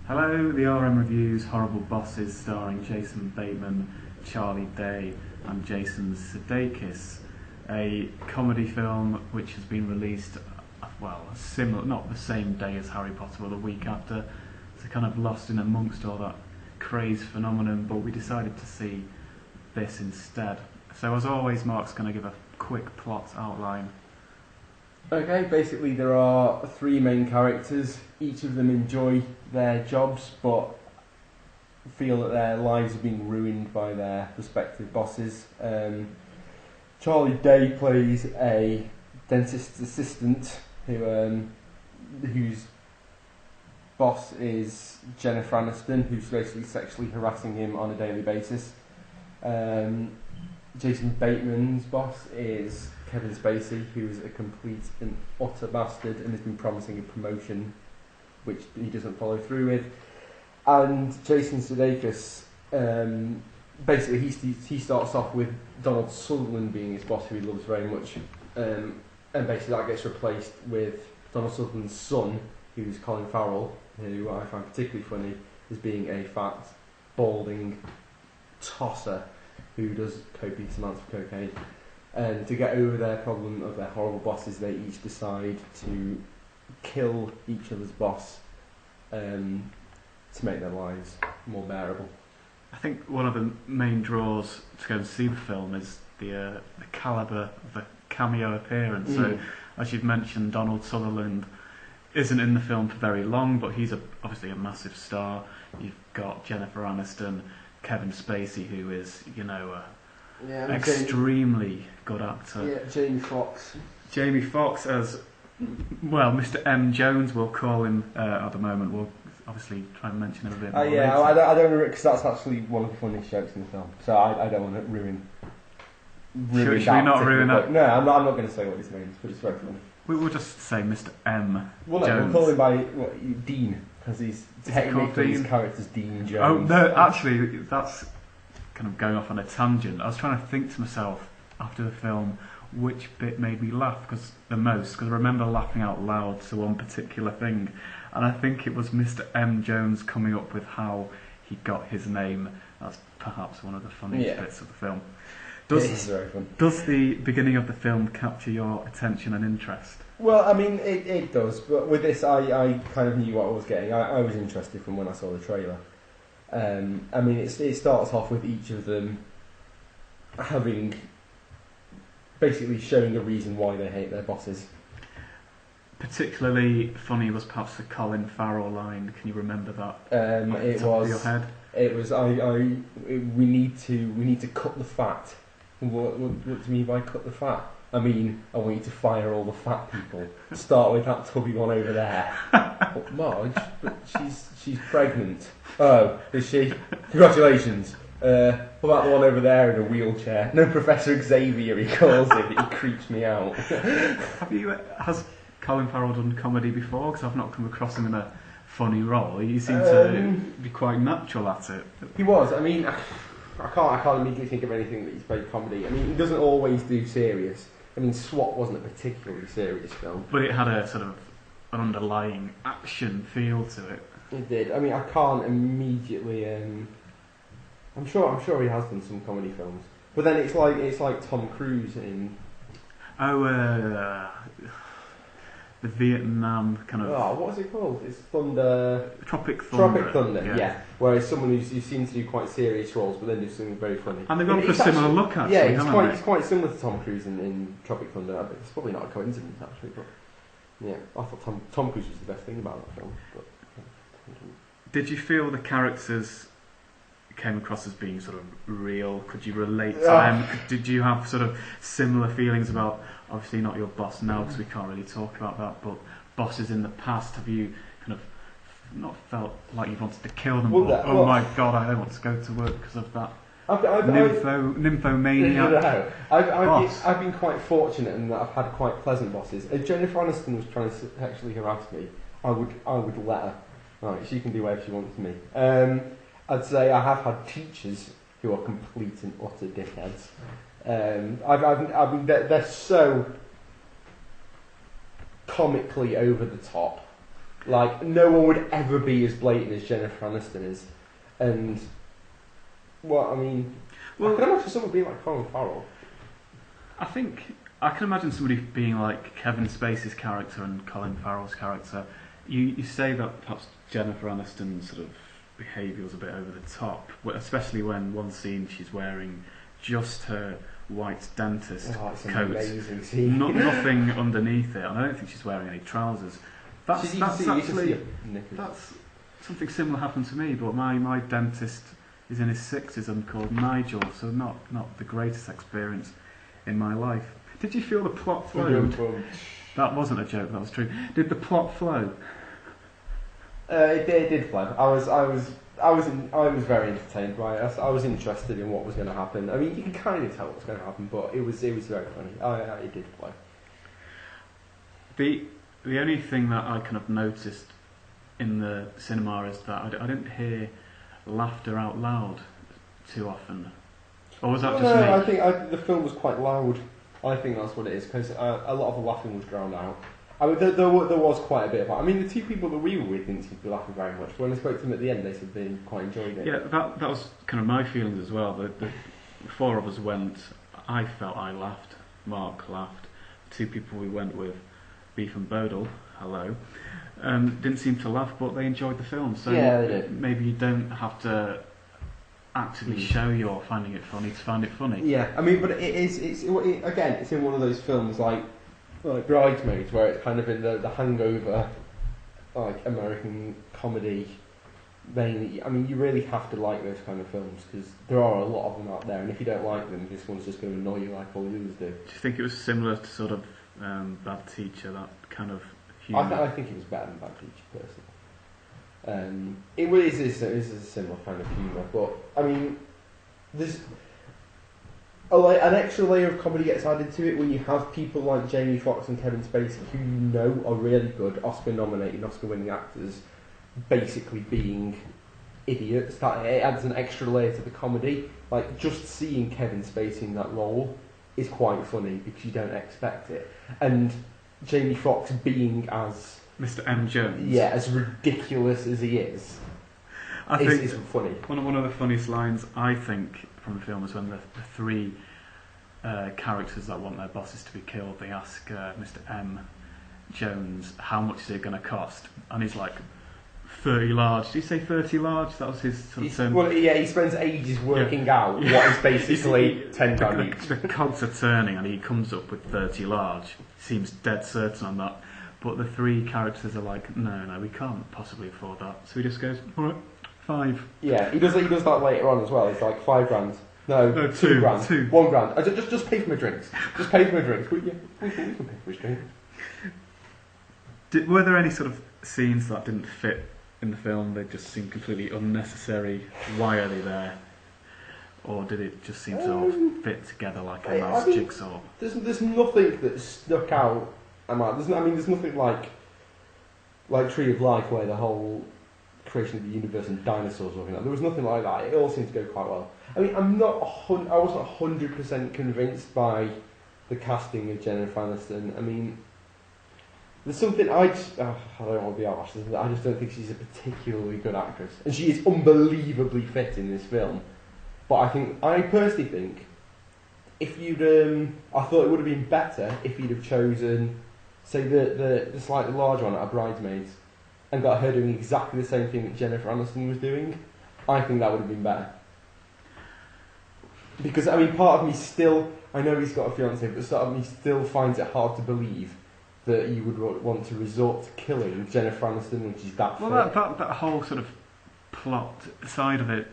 Hello, the RM Reviews Horrible Bosses starring Jason Bateman, Charlie Day and Jason Sudeikis, a comedy film which has been released, not the same day as Harry Potter, but the week after. It's kind of lost in amongst all that craze phenomenon, but we decided to see this instead. So as always, Mark's going to give a quick plot outline. Okay, basically there are three main characters. Each of them enjoy their jobs but feel that their lives are being ruined by their respective bosses. Charlie Day plays a dentist's assistant whose boss is Jennifer Aniston, who's basically sexually harassing him on a daily basis. Jason Bateman's boss is Kevin Spacey, who's a complete and utter bastard and has been promising a promotion which he doesn't follow through with. And Jason Sudeikis, basically he starts off with Donald Sutherland being his boss, who he loves very much, and basically that gets replaced with Donald Sutherland's son, who's Colin Farrell, who I find particularly funny as being a fat, balding tosser who does copious amounts of cocaine. And to get over their problem of their horrible bosses, they each decide to kill each other's boss to make their lives more bearable. I think one of the main draws to go and see the film is the calibre of the cameo appearance. So, as you've mentioned, Donald Sutherland isn't in the film for very long, but he's obviously a massive star. You've got Jennifer Aniston, Kevin Spacey, who is, extremely good actor. Yeah, Jamie Foxx. Jamie Foxx as, Mr. M. Jones, we'll call him at the moment. We'll obviously try and mention him a bit more later. I don't because that's actually one of the funniest jokes in the film. So I don't want to ruin Should we not ruin that? No, I'm not going to say what his name is, but it's very funny. We'll just say Mr. M. Well, Jones. We'll call him by Dean, because he's technically his character's Dean Jones. Oh, no, actually, that's kind of going off on a tangent. I was trying to think to myself after the film which bit made me laugh the most, because I remember laughing out loud to one particular thing, and I think it was Mr. M. Jones coming up with how he got his name. That's perhaps one of the funniest bits of the film. Does the beginning of the film capture your attention and interest? Well, I mean, it does, but with this, I kind of knew what I was getting. I was interested from when I saw the trailer. I mean, it starts off with each of them basically showing a reason why they hate their bosses. Particularly funny was perhaps the Colin Farrell line. Can you remember that? It top was. Of your head? It was. We need to cut the fat. What do you mean by cut the fat? I mean, I want you to fire all the fat people. Start with that tubby one over there. But Marge, but she's pregnant. Oh, is she? Congratulations. What about the one over there in a wheelchair? No, Professor Xavier, he calls it. He creeps me out. Has Colin Farrell done comedy before? Because I've not come across him in a funny role. He seemed to be quite natural at it. He was. I mean, I can't immediately think of anything that he's played comedy. I mean, he doesn't always do serious. I mean, SWAT wasn't a particularly serious film, but it had a sort of an underlying action feel to it. It did. I mean, I can't immediately. I'm sure he has done some comedy films, but then it's like Tom Cruise in. The Vietnam kind of. Oh, what was it called? It's Thunder. Tropic Thunder. Tropic Thunder. Yeah. Whereas someone who seems to do quite serious roles, but then do something very funny. And they've gone for a similar look, actually. Yeah, he's quite similar to Tom Cruise in Tropic Thunder. It's probably not a coincidence, actually, but yeah, I thought Tom Cruise was the best thing about that film. But, did you feel the characters came across as being sort of real? Could you relate to them? Did you have sort of similar feelings about, obviously not your boss now because we can't really talk about that, but bosses in the past? Have you kind of not felt like you wanted to kill them? My God, I don't want to go to work because of that nymphomaniac. I've been quite fortunate in that I've had quite pleasant bosses. If Jennifer Aniston was trying to actually harass me, I would let her. Right, she can do whatever she wants to me. I'd say I have had teachers who are complete and utter dickheads. I mean, they're so comically over the top Like, no one would ever be as blatant as Jennifer Aniston is. And, well, I mean, I can imagine someone being like Colin Farrell. I think I can imagine somebody being like Kevin Spacey's character and Colin Farrell's character. You say that perhaps Jennifer Aniston's sort of behaviour was a bit over the top, especially when one scene she's wearing just her white dentist It's an coat, amazing scene. nothing underneath it, and I don't think she's wearing any trousers. That's something similar happened to me, but my dentist is in his 60s and called Nigel, so not the greatest experience in my life. Did you feel the plot flowed? That wasn't a joke, that was true. Did the plot flow? It did flow. I was very entertained by it. I was interested in what was going to happen. I mean, you can kind of tell what was going to happen, but it was very funny. It did flow. The only thing that I kind of noticed in the cinema is that I didn't hear laughter out loud too often. Or was that just me? I think the film was quite loud. I think that's what it is, because a lot of the laughing was drowned out. I mean, there was quite a bit of that. I mean, the two people that we were with didn't seem to be laughing very much. When I spoke to them at the end, they said they quite enjoyed it. Yeah, that was kind of my feelings as well. The four of us went. I felt I laughed. Mark laughed. The two people we went with, Beef and Bodle, hello, didn't seem to laugh, but they enjoyed the film. So yeah, they did. Maybe you don't have to actively show you're finding it funny to find it funny. Yeah, I mean, but it's in one of those films like Bridesmaids, where it's kind of in the hangover, like American comedy vein. I mean, you really have to like those kind of films, because there are a lot of them out there, and if you don't like them, this one's just going to annoy you like all the others do. Do you think it was similar to sort of Bad Teacher, that kind of humour? I think it was better than Bad Teacher, personally. It is a similar kind of humour, but I mean, there's an extra layer of comedy gets added to it when you have people like Jamie Foxx and Kevin Spacey, who you know are really good, Oscar-nominated, Oscar-winning actors, basically being idiots. That it adds an extra layer to the comedy. Like, just seeing Kevin Spacey in that role is quite funny because you don't expect it, and Jamie Foxx being as Mr. M. Jones. Yeah, as ridiculous as he is, I think is funny. One of the funniest lines, I think, from the film is when the three characters that want their bosses to be killed, they ask Mr. M. Jones, how much is it going to cost? And he's like, 30 large. Did he say 30 large? That was his sort of term. Well, yeah, he spends ages working out what is basically 10 grand each. The cogs are turning and he comes up with 30 large. Seems dead certain on that. But the three characters are like, no, we can't possibly afford that. So he just goes, alright, 5. Yeah, he does that later on as well. It's like 5 grand. No, 2 grand. 2. 1 grand. Just pay for my drinks. Just pay for my drinks. But yeah, we can pay for his drinks. Were there any sort of scenes that didn't fit in the film? They just seemed completely unnecessary. Why are they there? Or did it just seem to sort of fit together like a nice jigsaw? There's nothing that stuck out. There's nothing like Tree of Life, where the whole creation of the universe and dinosaurs or there was nothing like that. It all seemed to go quite well. I mean, I wasn't 100% convinced by the casting of Jennifer Aniston. I mean, there's something I don't want to be harsh. I just don't think she's a particularly good actress, and she is unbelievably fit in this film. But I personally think, if you'd, I thought it would have been better if you'd have chosen, say, the slightly larger one at Bridesmaids, and got her doing exactly the same thing that Jennifer Aniston was doing. I think that would have been better. Because, I mean, part of me still, I know he's got a fiancée, but part of me still finds it hard to believe that you would want to resort to killing Jennifer Aniston when she's that fit. Well, that whole sort of plot side of it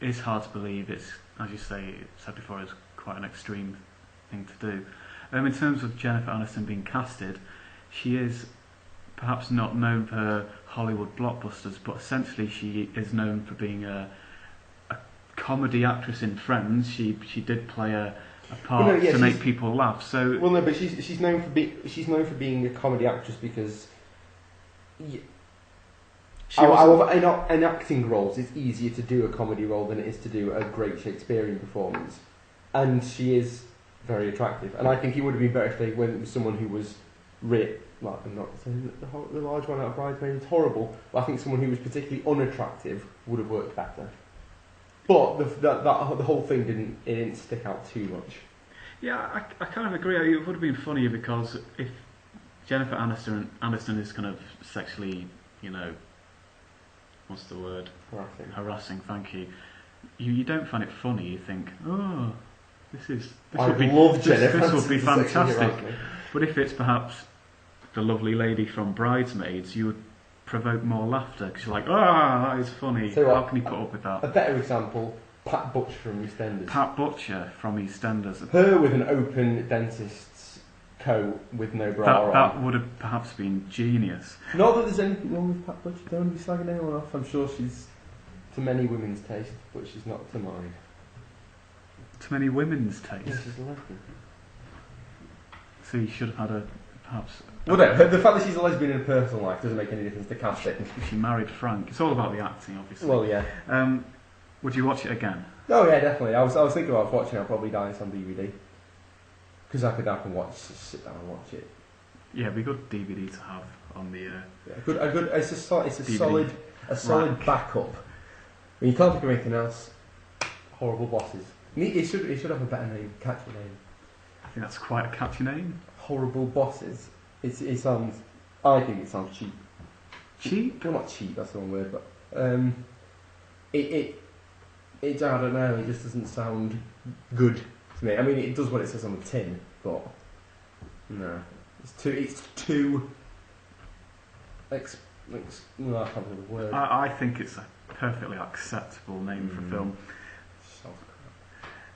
is hard to believe. It's, as you said before, it's quite an extreme thing to do. In terms of Jennifer Aniston being casted, she is perhaps not known for her Hollywood blockbusters, but essentially she is known for being a comedy actress in Friends. She did play a part to make people laugh. So but she's known for being a comedy actress because in acting roles it's easier to do a comedy role than it is to do a great Shakespearean performance, and she is very attractive. And I think it would have been better if they went with someone who was like, I'm not saying that the large one out of Bridesmaids is horrible, but I think someone who was particularly unattractive would have worked better. But the whole thing didn't stick out too much. Yeah, I kind of agree. It would have been funnier because if Jennifer Aniston is kind of sexually, what's the word? Harassing. Thank you. You don't find it funny. You think, oh, this would be fantastic. But if it's perhaps the lovely lady from Bridesmaids, you would provoke more laughter because you're like, that is funny. So how can you put up with that? A better example, Pat Butcher from EastEnders. Pat Butcher from EastEnders. Her with an open dentist's coat with no bra on. That would have perhaps been genius. Not that there's anything wrong with Pat Butcher, don't be slagging anyone off. I'm sure she's to many women's taste, but she's not to mine. To many women's taste? Yeah, she's a lesbian. So you should have had perhaps... Well, no, the fact that she's a lesbian in her personal life doesn't make any difference to casting. She married Frank. It's all about the acting, obviously. Well, yeah. Would you watch it again? Oh yeah, definitely. I was thinking about watching it. I'll probably buy this on DVD because I can sit down and watch it. Yeah, it'd be a good DVD to have on the. A good. It's a DVD solid backup. I mean, you can't think of anything else. Horrible Bosses. It should have a better name, catchy name. I think that's quite a catchy name. Horrible Bosses. It sounds. I think it sounds cheap. Cheap? Well, not cheap. That's the wrong word, but I don't know. It just doesn't sound good to me. I mean, it does what it says on the tin, but no, it's too. I can't think of the word. I think it's a perfectly acceptable name for a film.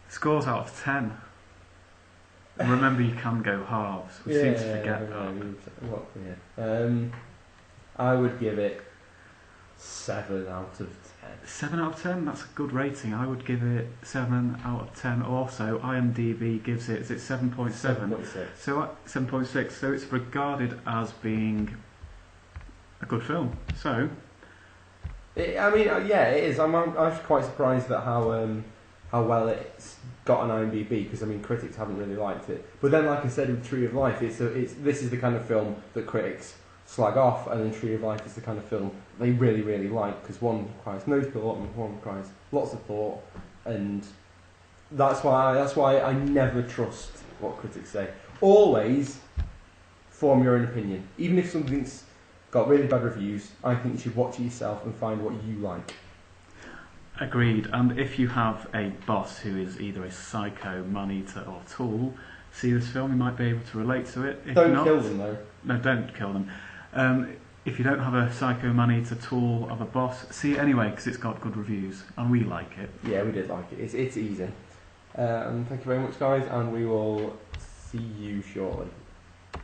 Scores out of 10. Remember, you can go halves. We seem to forget that. I would give it 7 out of 10. 7 out of 10? That's a good rating. I would give it 7 out of 10. Also, IMDb gives it, is it 7.7? 7.6. So 7.6. So it's regarded as being a good film. So, it is. I'm quite surprised at how well it's got on IMDb, because I mean critics haven't really liked it. But then, like I said, with Tree of Life, this is the kind of film that critics slag off, and then Tree of Life is the kind of film they really, really like, because one requires no thought and one requires lots of thought, and that's why I never trust what critics say. Always form your own opinion. Even if something's got really bad reviews, I think you should watch it yourself and find what you like. Agreed. And if you have a boss who is either a psycho, man-eater or tool, see this film, you might be able to relate to it. If Don't not, kill them though. No, don't kill them. If you don't have a psycho, man-eater tool of a boss, see it anyway, because it's got good reviews and we like it. Yeah, we did like it. It's easy. Thank you very much, guys, and we will see you shortly.